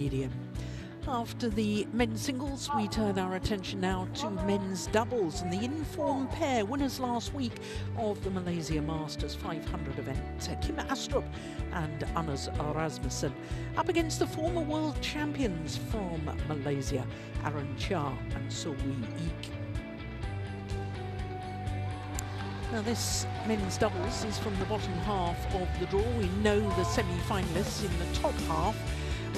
Stadium. After the men's singles, we turn our attention now to men's doubles and the in-form pair winners last week of the Malaysia Masters 500 event, Chia Astrup and Rasmussen, up against the former world champions from Malaysia, Chia and Sudirman. Now this men's doubles is from the bottom half of the draw. We know the semi-finalists in the top half,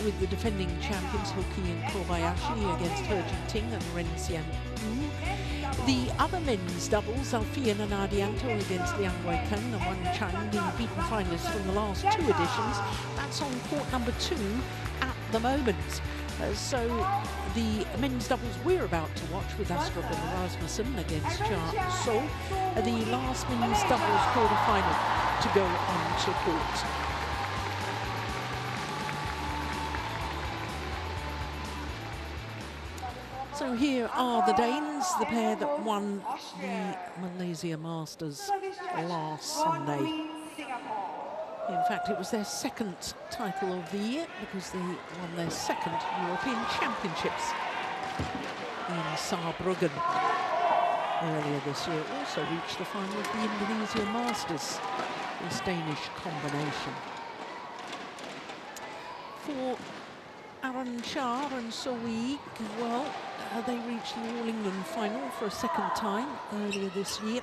with the defending champions Hoki and Kobayashi against Herjin Ting and Ren Xian Wu. The other men's doubles, Alfian and Ardianto against Liang Weikeng and Wan Chang, the beaten finalists from the last two editions. That's on court number 2 at the moment. So the men's doubles we're about to watch with Astrup and Rasmussen against Chia So, the last men's doubles quarter-final to go on to court. So here are the Danes, the pair that won the Malaysia Masters last Sunday. In fact, it was their second title of the year because they won their second European Championships in Saarbrücken earlier this year. Also reached the final of the Indonesia Masters, this Danish combination. For Chia and Sudirman, well, they reached the All England final for a second time earlier this year.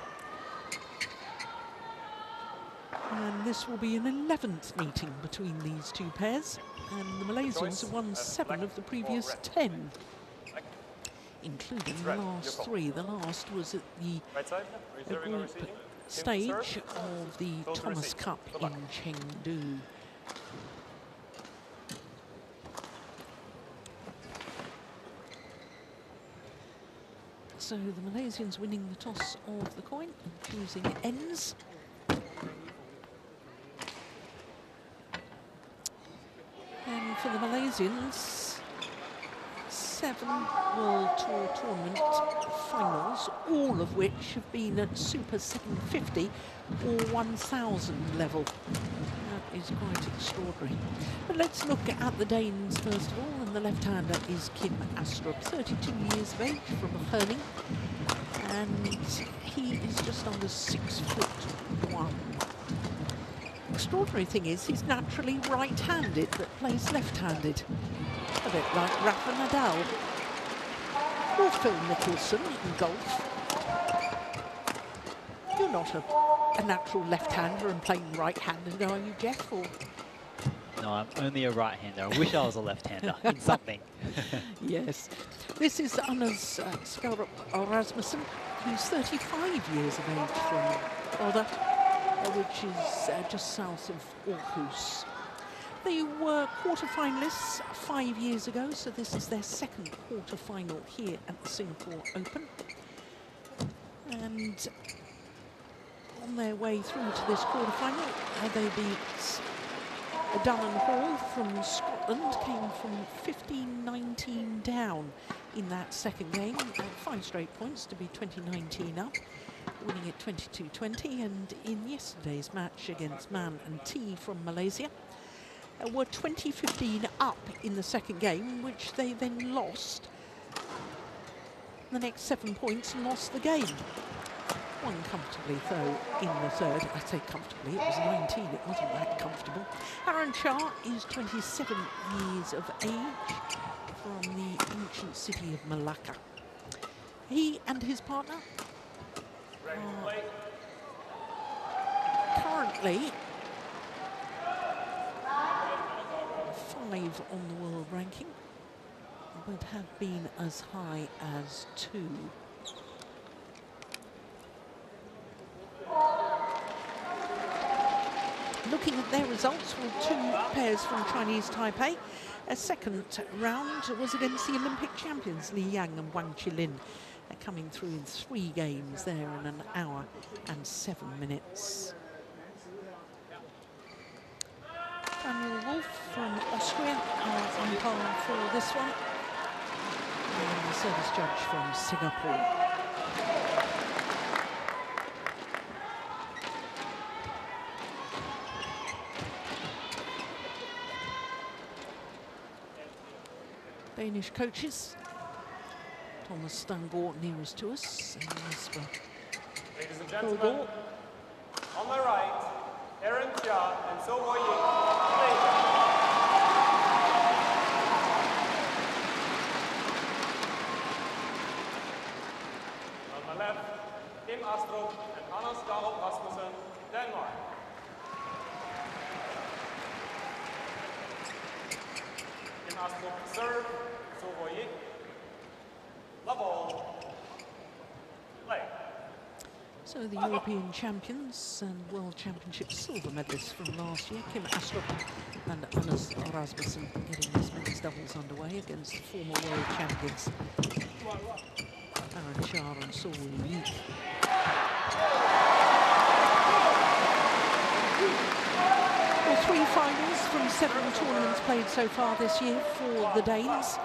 And this will be an 11th meeting between these two pairs. And the Malaysians have won 7 of the previous 10, including the last 3. The last was at the group stage of the Thomas Cup in Chengdu. So the Malaysians winning the toss of the coin and choosing ends. And for the Malaysians, 7 World Tour tournament finals, all of which have been at Super 750 or 1000 level. That is quite extraordinary. But let's look at the Danes first of all, and the left-hander is Kim Astrup, 32 years of age, from Herning, and he is just under 6'1". Extraordinary thing is he's naturally right-handed but plays left-handed, a bit like Rafa Nadal or Phil Mickelson in golf. You're not a natural left-hander and playing right-handed, are you, Jeff? Or? No, I'm only a right-hander. I wish I was a left-hander in something. Yes. This is Anders Rasmussen, who's 35 years of age from Odda, which is just south of Aarhus. They were quarter-finalists 5 years ago, so this is their second quarter-final here at the Singapore Open. And on their way through to this quarter-final, they beat Dunham Hall from Scotland, came from 15-19 down in that second game, 5 straight points to be 20-19 up, winning it 22-20, and in yesterday's match against Man and T from Malaysia, were 20-15 up in the second game, which they then lost the next 7 points and lost the game. Won comfortably, though, in the third. I say comfortably, it was 19, it wasn't that comfortable. Chia is 27 years of age from the ancient city of Malacca. He and his partner are currently 5 on the world ranking, but have been as high as 2. Looking at their results with 2 pairs from Chinese Taipei, a second round was against the Olympic champions Li Yang and Wang Qilin, coming through in 3 games there in an hour and 7 minutes. Daniel Wolf from Austria on par for this one, and the service judge from Singapore. Danish coaches. Thomas Stangor nearest to us. And Jesper Ladies and gentlemen, on my right, Chia and So on my left, Astrup and Rasmussen, Denmark. Astrup serve, So level, play. So the European champions and World Championships silver medalists from last year, Kim Astrup and Rasmussen, getting this men's doubles underway against the former world champions Chia and So Well, 3 finals from 7 tournaments played so far this year for the Danes.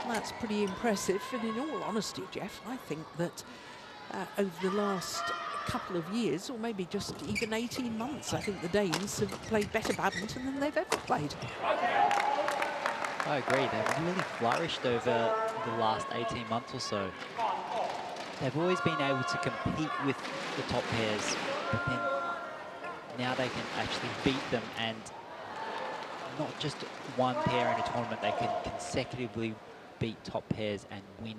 That's pretty impressive. And in all honesty, Jeff, I think that over the last couple of years, or maybe just even 18 months, I think the Danes have played better badminton than they've ever played. I agree. They've really flourished over the last 18 months or so. They've always been able to compete with the top pairs, but then now they can actually beat them, and not just one pair in a tournament, they can consecutively beat top pairs and win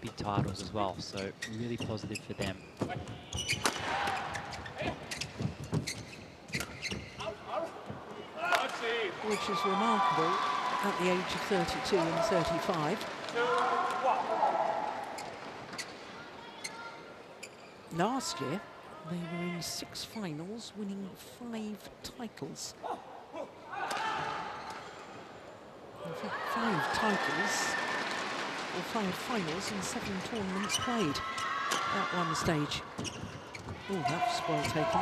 big titles as well. So really positive for them. Which is remarkable at the age of 32 and 35. Last year, they were in 6 finals, winning 5 titles. In fact, 5 titles, or 5 finals in 7 tournaments played at one stage. Oh, that's well taken.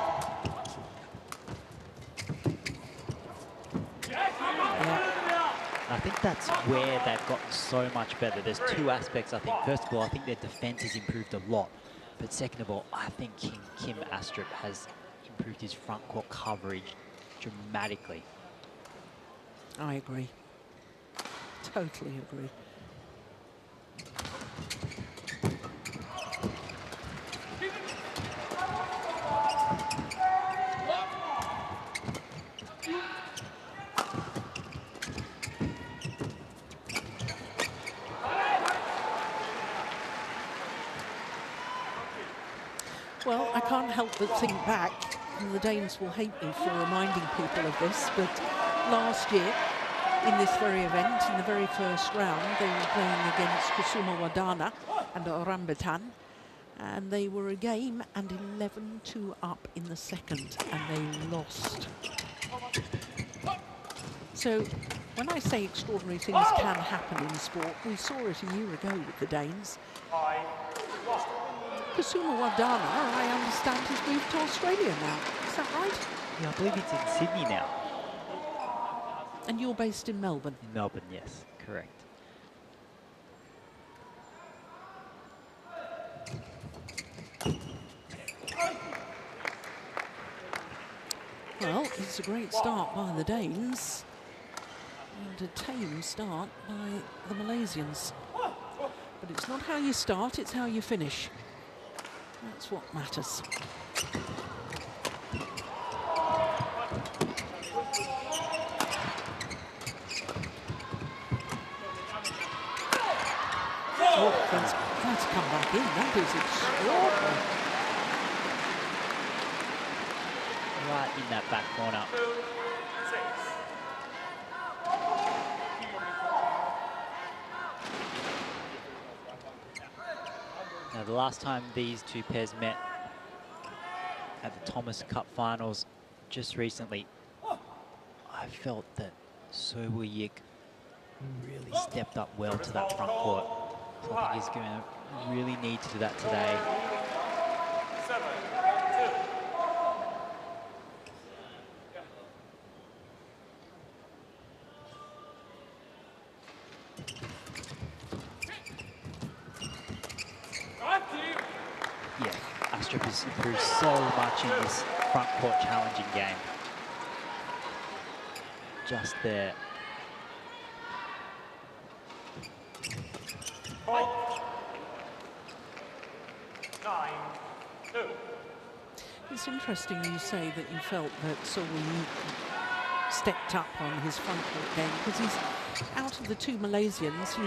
I think that's where they've gotten so much better. There's 2 aspects, I think. First of all, I think their defense has improved a lot. But second of all, I think Kim Astrup has improved his front court coverage dramatically. I agree. Totally agree. Well, I can't help but think back, and the Danes will hate me for reminding people of this, but last year, in this very event, in the very first round, they were playing against Kusuma Wadana and Rambutan, and they were a game and 11-2 up in the second, and they lost. So, when I say extraordinary things can happen in sport, we saw it a year ago with the Danes. Kusuma Wadana, I understand, has moved to Australia now. Is that right? Yeah, I believe it's in Sydney now. And you're based in Melbourne? In Melbourne, yes, correct. Well, it's a great start by the Danes and a tame start by the Malaysians. But it's not how you start, it's how you finish. That's what matters. Oh, that's come back in. That is extraordinary. Right in that back corner. Now, the last time these 2 pairs met at the Thomas Cup finals just recently, I felt that So Yik really stepped up well to that front court. So I think he's going to really need to do that today. Yeah, Astrup has improved so much in this front court challenging game. Just there. Point. 9-2. It's interesting you say that you felt that Sowoyi stepped up on his front court game, because he's out of the two Malaysians.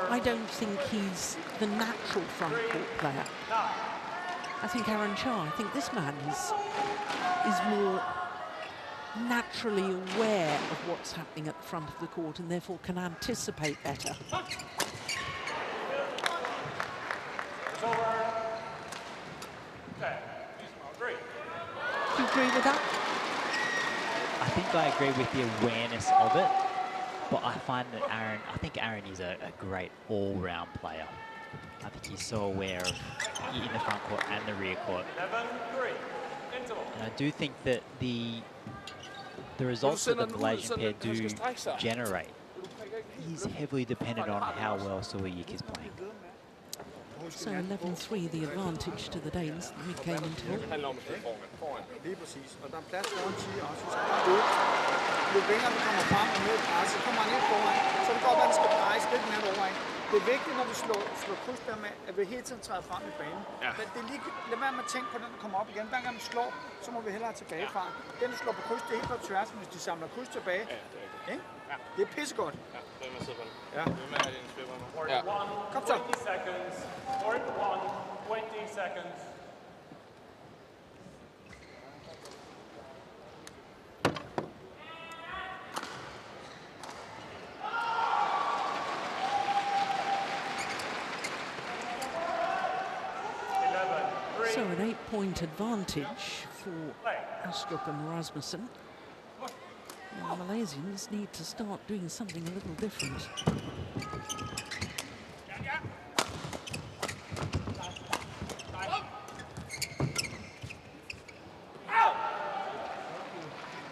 I don't think he's the natural front court player. I think Aaron Chia, I think this man is more naturally aware of what's happening at the front of the court and therefore can anticipate better. It's over. 10. Agree. Do you agree with that? I think I agree with the awareness of it, but I find that I think Aaron is a great all-round player. I think he's so aware of in the front court and the rear court. 11-3. Interval. And I do think that the results that the Malaysian pair do generate is heavily dependent on how well Sowoyi is playing. So 11-3, the advantage to the Danes. We came into it. Lige præcis. Og der er plads foran Chia også. Så kan du jo vingerne kommer frem og ned presset, så kommer han ind foran. Så det går, at den skal dreje lidt mere over. Det er vigtigt, når vi slår kryds der med, at vi hele tiden træder frem i banen. Ja. Det er lige, lad være med at tænke på den, der kommer op igen. Hver gang vi slår, så må vi hellere tilbage fra. Den, du slår på kryds, det er helt på tværs, hvis de samler kryds tilbage. Ja, det er pissegodt. Ja, det er med at sidde på den. Ja. Det er med at have dine spiller nu. Ja. Kom så. 20 seconds. Court 1, 20 seconds. So an 8-point advantage for Astrup and Rasmussen. And the Malaysians need to start doing something a little different.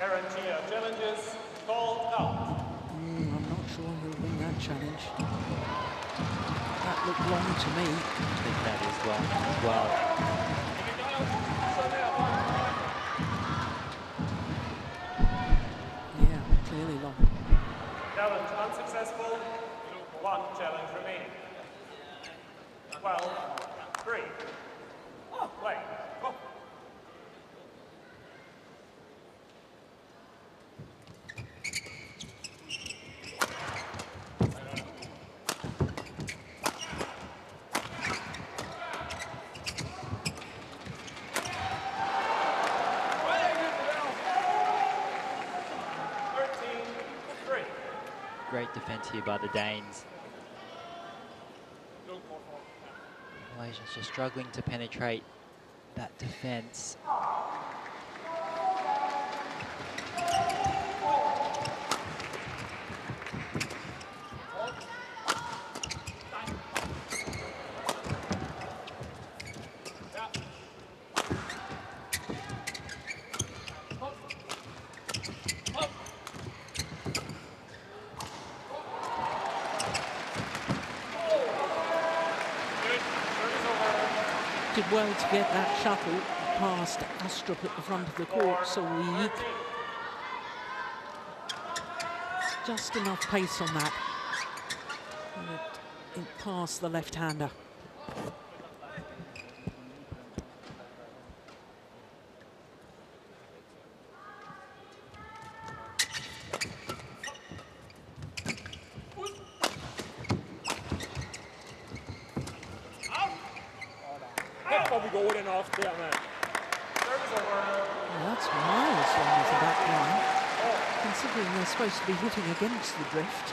Aaron Chia challenges called out. I'm not sure he'll win that challenge. That looked long to me. I think that is long as well. Yeah, clearly long. Challenge unsuccessful. 1 challenge remaining. 12-3. Play. Great defense here by the Danes. Malaysians just struggling to penetrate that defense. Did well to get that shuttle past Astrup at the front of the court, so just enough pace on that. And it passed the left-hander. Well, that's miles long as a back line, considering they're supposed to be hitting against the drift.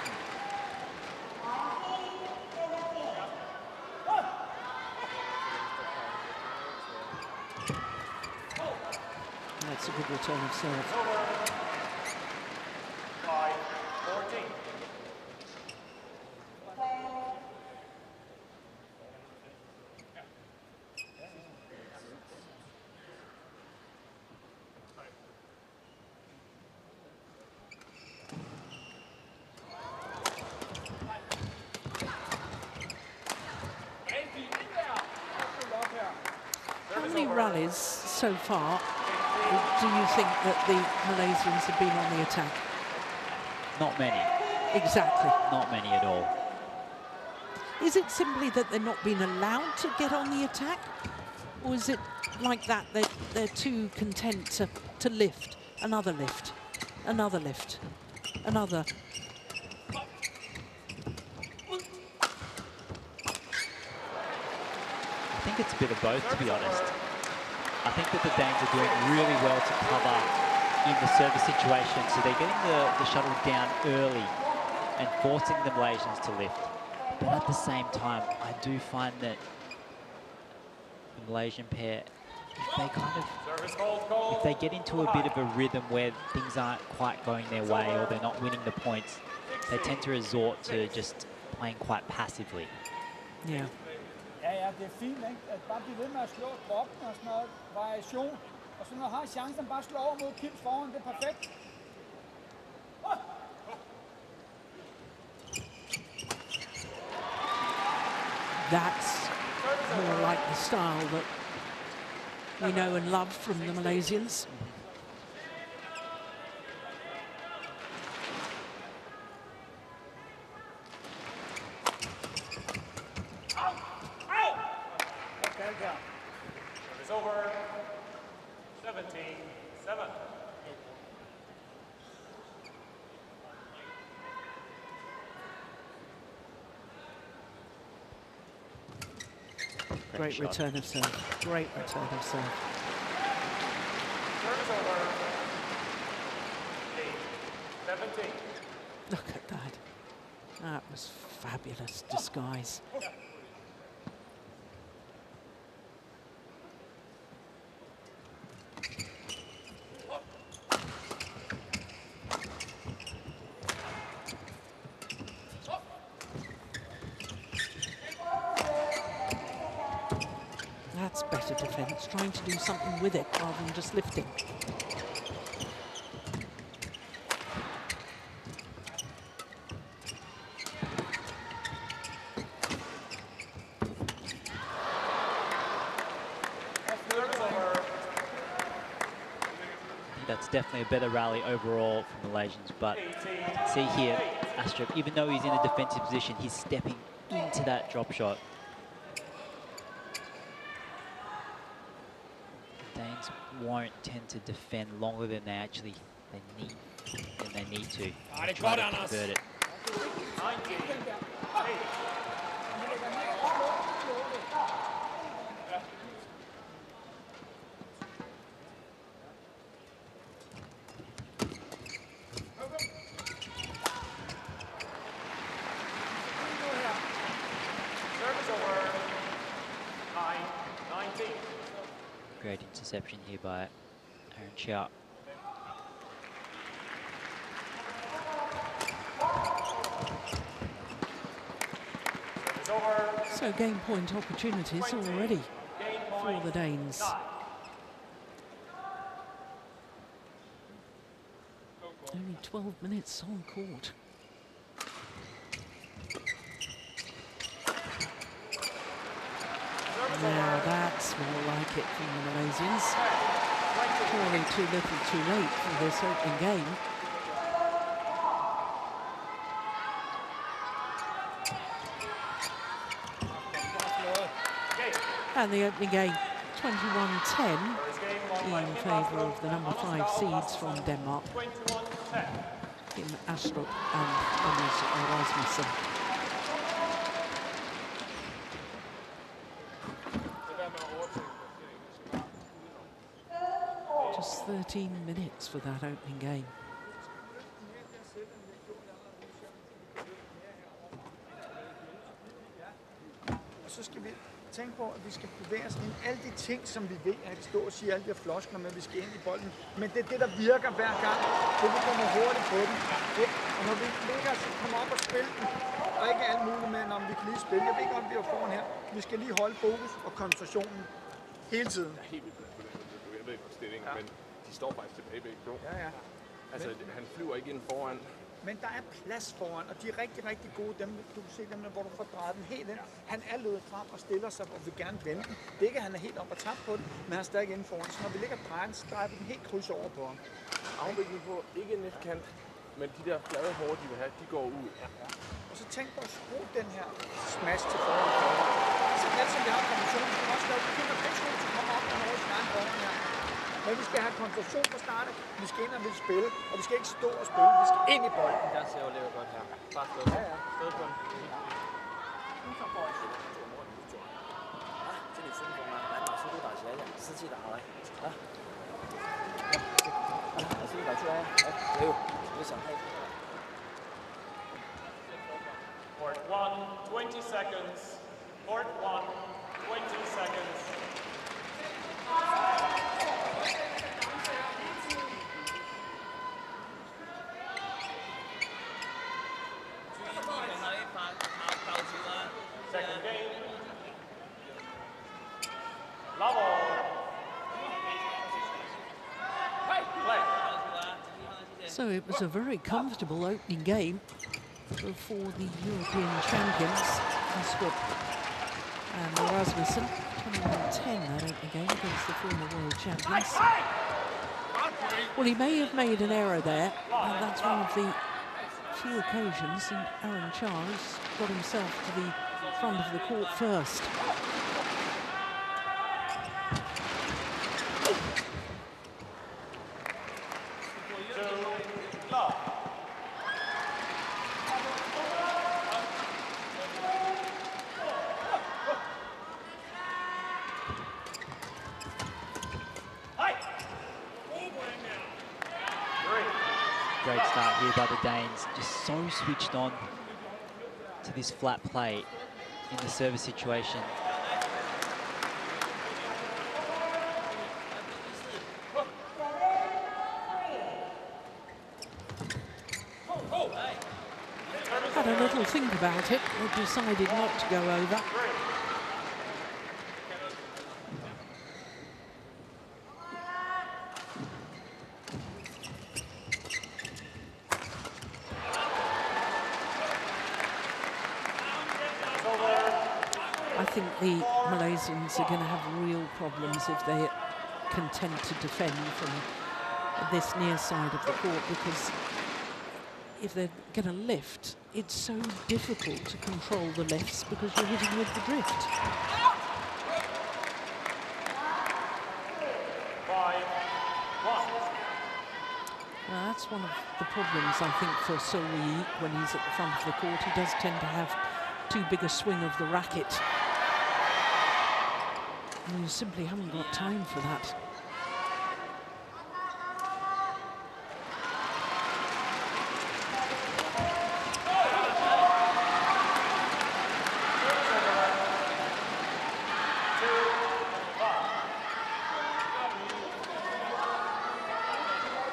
That's a good return of serve. 5-14. How many rallies so far do you think that the Malaysians have been on the attack? Not many. Exactly. Not many at all. Is it simply that they're not being allowed to get on the attack? Or is it like that they're too content to lift, another lift, another lift, another? I think it's a bit of both, to be honest. I think that the Danes are doing really well to cover in the service situation, so they're getting the shuttle down early and forcing the Malaysians to lift. But at the same time, I do find that the Malaysian pair, if they get into a bit of a rhythm where things aren't quite going their way or they're not winning the points, they tend to resort to just playing quite passively. Yeah. Ja, det er fint, ikke? At bare blive ved med at slå kroppen og sådan noget variation. Og så når du har chancen, bare slå over mod Kims foran, det er perfekt. That's more like the style that we know and love from the Malaysians. It's over. 17-7. Great return of serve. Great return of serve. Serve is over. 8-17. Look at that. That was fabulous disguise. That's better defense, trying to do something with it rather than just lifting. That's definitely a better rally overall from the Malaysians, but see here, Astrup, even though he's in a defensive position, he's stepping into that drop shot. Danes won't tend to defend longer than they need to try to convert it. Great interception here by Chia. So game point opportunities already for the Danes. Only 12 minutes on court. Now that's more like it from the Malaysians. Surely too little too late for this opening game. And the opening game, 21-10 in favour of the number 5 seeds from Denmark, in Astrup and Rasmussen. Just 13 minutes for that opening game. Så skal vi tænke på, at vi skal bevæge os ind. Alle de ting, som vi ved, at stå og sige alle de her floskler med, at vi skal ind i bolden. Men det er det, der virker hver gang. Det vi kommer hurtigt på den. Og når vi ligger og kommer op og spiller den, og ikke alt muligt med, når vi kan lige spille. Jeg ved ikke, om vi er foran her. Vi skal lige holde fokus og koncentrationen hele tiden. Jeg er helt vildt på det. Jeg ved ikke, hvor stillingen, men de står faktisk tilbage begge to. Ja, ja. Altså, han flyver ikke ind foran. Men der er plads foran, og de er rigtig, rigtig gode. Dem, du kan se dem, hvor du får drejet den helt ind. Han er løbet frem og stiller sig og vil gerne vende den. Det er ikke, at han er helt op og tabt på den, men han er stadig inde foran. Så når vi ligger og drejer den, så drejer vi den helt kryds over på ham. Afvikling på, ikke en netkant, men de der flade hår, de vil have, de går ud. Ja. Og så tænke på at bruge den her smash til forhold. Så alt som vi har koncentration, vi skal også lave begynde at begge til at komme op og nå sin egen forhold her. Men vi skal have koncentration fra starten, vi skal ind og vil spille, og vi skal ikke stå og spille, vi skal ind i bolden. Der ser jo lidt godt her. Bare stå. Ja, ja. Stå på den.这里顺风啊，来把速度打起来一点，士气打来，来，把速度打出来，来，加油，别想太多。 Court 1, 20 seconds. Court 1, 20 seconds. Second game. Level. Play. So it was a very comfortable opening game for the European champions, Astrup and Rasmussen. 21-10 that opening game against the former world champions. Well, he may have made an error there, and that's one of the few occasions, and Aaron Chia has got himself to the front of the court first. Great start here by the Danes, just so switched on to this flat play in the service situation. Had a little think about it, but decided not to go over. I think the Malaysians are going to have real problems if they're content to defend from this near side of the court, because if they're going to lift, it's so difficult to control the lifts because you're hitting with the drift. 5-1. Now, that's one of the problems, I think, for So Yi when he's at the front of the court. He does tend to have too big a swing of the racket. And you simply haven't got time for that.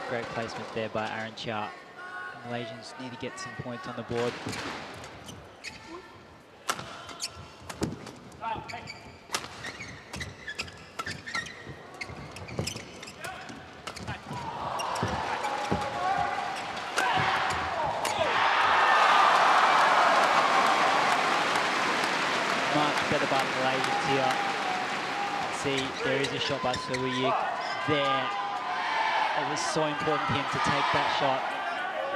Great placement there by Aaron Chia. The Malaysians need to get some points on the board. Much better by the Malaysians here. See, there is a shot by Sudirman there. It was so important for him to take that shot,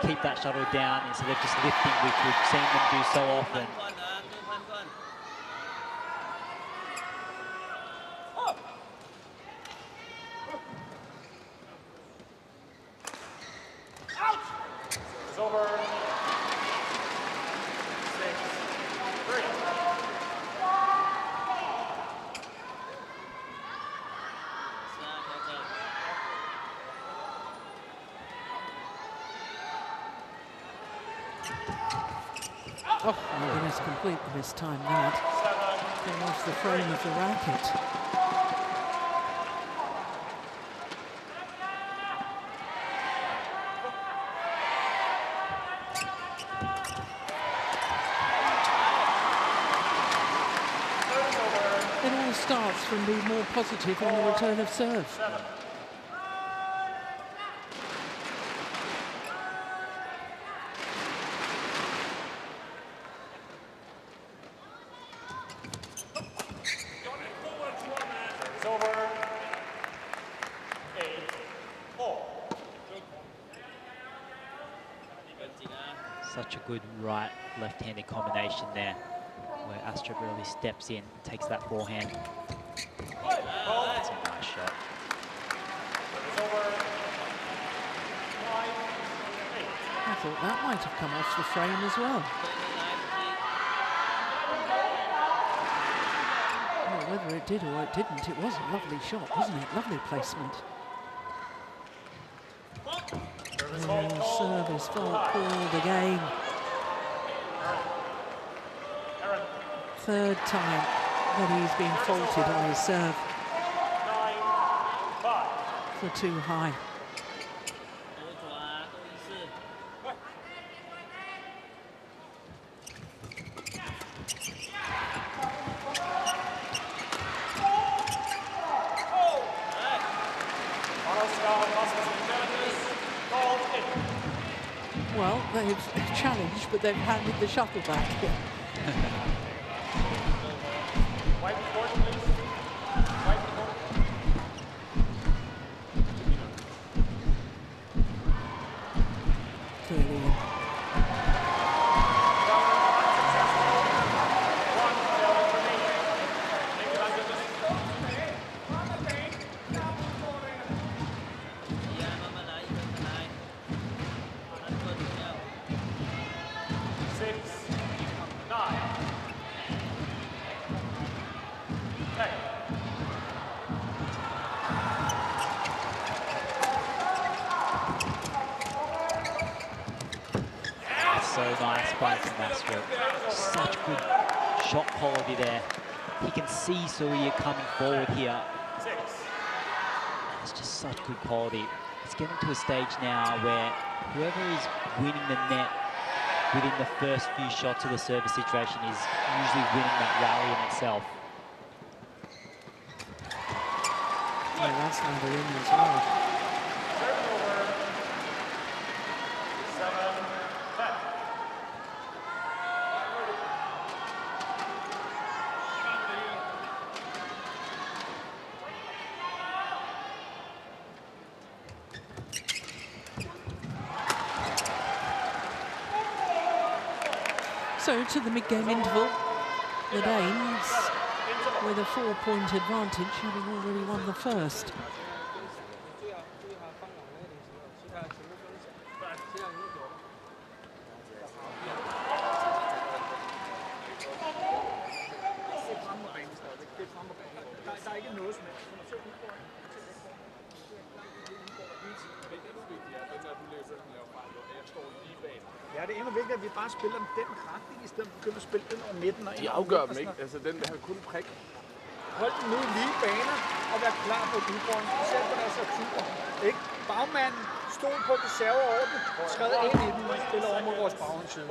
keep that shuttle down instead of just lifting, which we've seen them do so often. It's over. 6-3. Oh, my goodness, completely mistimed that. Came off the frame of the racket. It all starts from being more positive on the return of serve. It's over. 8-4. Such a good right-left-handed combination there, where Astrup really steps in, takes that forehand. That's a nice shot. I thought that might have come off the frame as well. Well, whether it did or it didn't, it was a lovely shot, wasn't it? Lovely placement. Service fault called again. Third time that he's been faulted on his serve for too high. Well, they've challenged, but they've handed the shuttle back. White court, please. White court. Clearly. So nice by Astrup. Such good shot quality there. He can see Sudirman coming forward here. It's just such good quality. It's getting to a stage now where whoever is winning the net within the first few shots of the service situation is usually winning that rally in itself. Yeah, that's number in as well. So to the mid-game interval, the Danes with a 4-point advantage, having already won the first. Ja, det er endnu vigtigt, at vi bare spiller den retning, i stedet for at begynde at spille den over midten. Og De afgør dem ikke. Altså, den har kun prik. Hold den nu i lige baner og vær klar på udbrønden. Selv på deres turer. Ikke? Bagmanden stod på reserveorden, træd ind i den og spiller over mod vores baghåndsside.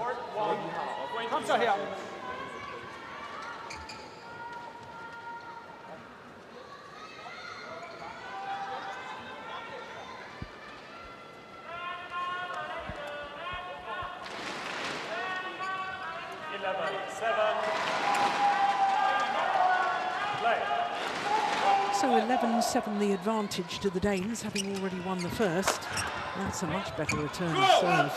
Kom så her. So 11-7 the advantage to the Danes, having already won the first. That's a much better return serve.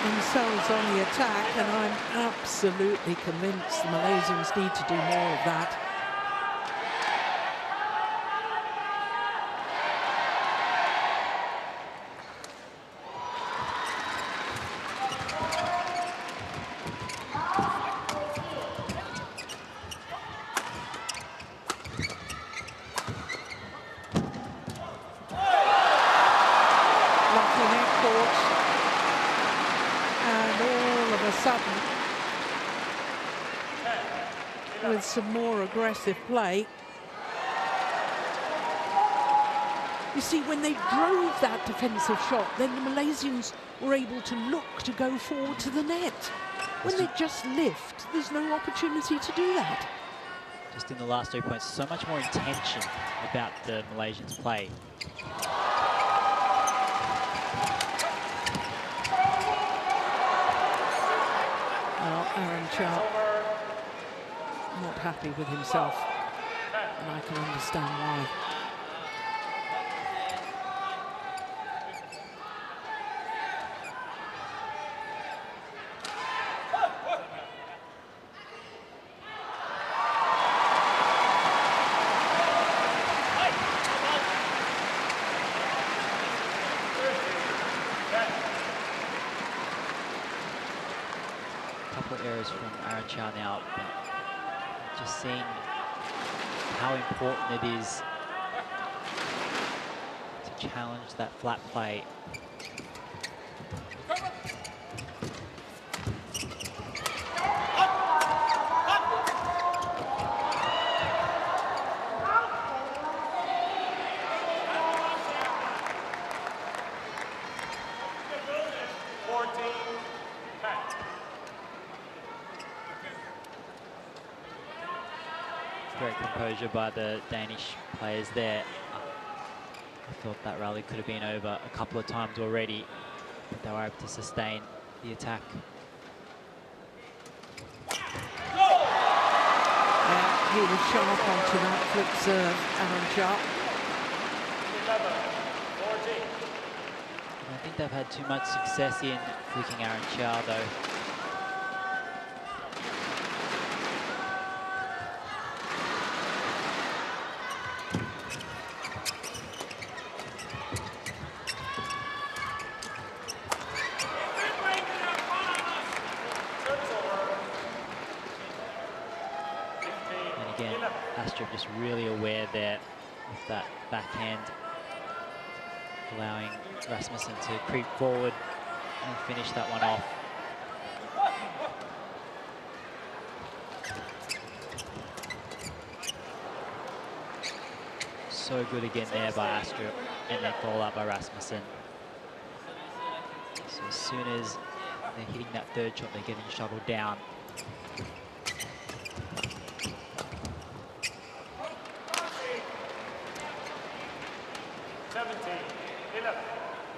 Themselves on the attack, and I'm absolutely convinced the Malaysians need to do more of that. With some more aggressive play. You see, when they drove that defensive shot, then the Malaysians were able to look to go forward to the net. When they just lift, there's no opportunity to do that. just in the last 3 points, so much more intention about the Malaysians' play. Well, Aaron Chia not happy with himself, and I can understand why. Errors from Aaron Chia now, but just seeing how important it is to challenge that flat play. Great composure by the Danish players there. I thought that rally could have been over a couple of times already, but they were able to sustain the attack. He was sharp onto that flip serve, Aaron Chia. 11-14. I think they've had too much success in flicking Aaron Chia though. Astrup just really aware there with that backhand, allowing Rasmussen to creep forward and finish that one off. So good again there by Astrup, and then followed up by Rasmussen. So as soon as they're hitting that third shot, they're getting shuttled down.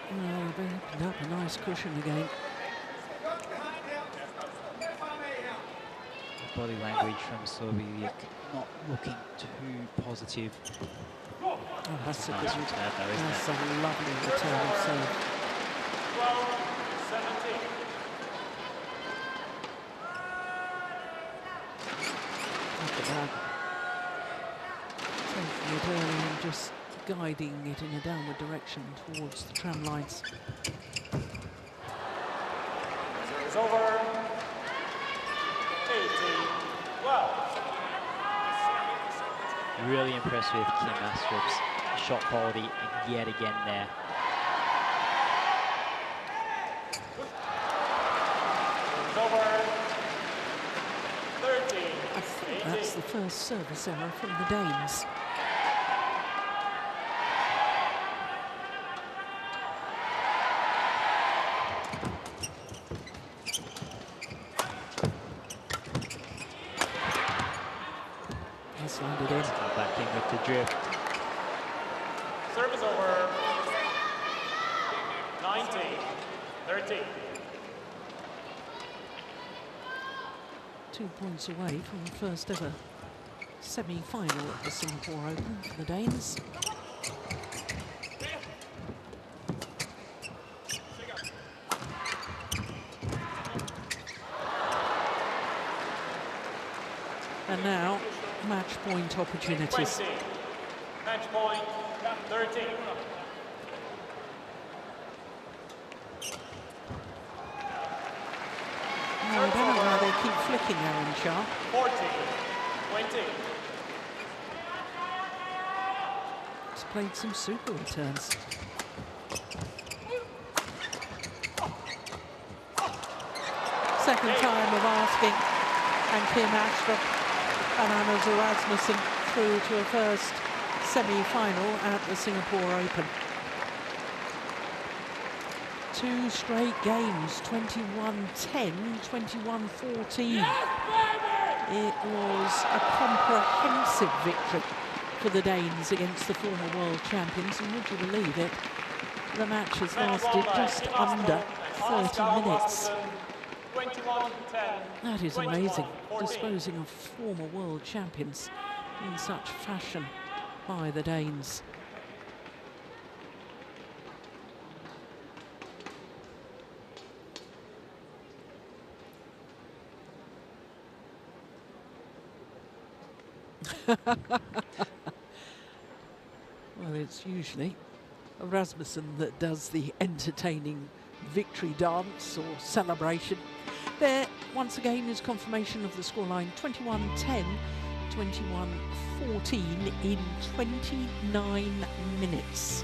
Oh, they opened up a nice cushion again. Body language from Sobiek not looking too positive. Oh, that's a nice good return though, isn't That's it? a lovely return of serve. 12-17. Look at that. Taking it early and just guiding it in a downward direction towards the tram lines. It's over. 18-12. Really impressed with Kim Astrup's shot quality yet again there. It's over. 13. I think that's the first service error from the Danes. Landed in. Come back in with the drift. Service over. 19-13. 2 points away from the first ever semi-final at the Singapore Open for the Danes. And now, match point opportunities. 20. Match point, 13. No, I don't know why they keep flicking Aaron Chia. 14-20. He's played some super returns. Second time of asking, and Kim Astrup and Anders Rasmussen through to a first semi-final at the Singapore Open. 2 straight games, 21-10, 21-14. It was a comprehensive victory for the Danes against the former world champions, and would you believe it, the match has lasted just under 30 minutes. 21-10. That is amazing, disposing of former world champions in such fashion by the Danes. Well, it's usually Rasmussen that does the entertaining victory dance or celebration. There, once again, is confirmation of the scoreline: 21-10, 21-14 in 29 minutes.